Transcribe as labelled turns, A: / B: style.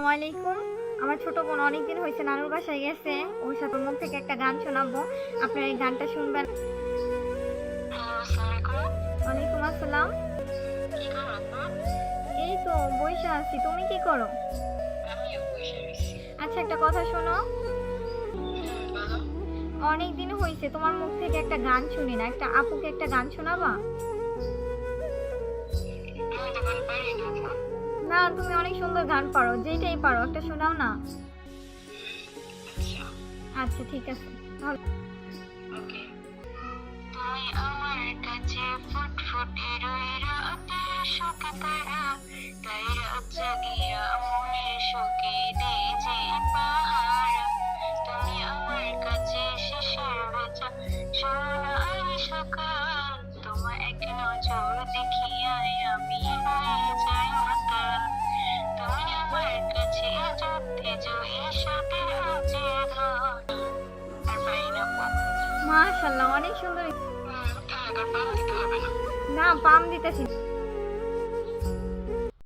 A: আসসালামু আলাইকুম। আমার ছোট বোন অনেকদিন হয়েছে নানুর বাসায় গেছে, ওর সাথে মুখ থেকে একটা গান শোনাবো। আপনারা এই গানটা শুনবেন। ওয়ালাইকুম আসসালাম। এই তো বইসা আছি, তুমি কি করো? আচ্ছা, একটা কথা শোনো, অনেকদিন হয়েছে তোমার মুখ থেকে একটা গান শুনি না, একটা আপুকে একটা গান শোনাবা? না, তুমি অনেক সুন্দর গান পারো, যেটাই পারো একটা শোনাও না। আচ্ছা ঠিক আছে, ভালো।
B: ওকে। তুই আমার কাছে ফুটফুটে রাতের শোকে তারা, তাই রাত জাগিয়া মনের শোকে দে যে পাহারা। তুমি আমার কাছে শেষের বেচা সোনার সকাল, তোমার এক নজর দেখিয়াই আমি হয়ে যাই মাতাল। তুমি আমার কাছে যুদ্ধে জয়ী সাথে হাতে ধর। আর পারি না
A: মাশাআল্লাহ, অনেক সুন্দর।
B: তাহলে পাম দিতে হবে না।
A: না, পাম দিতেছি।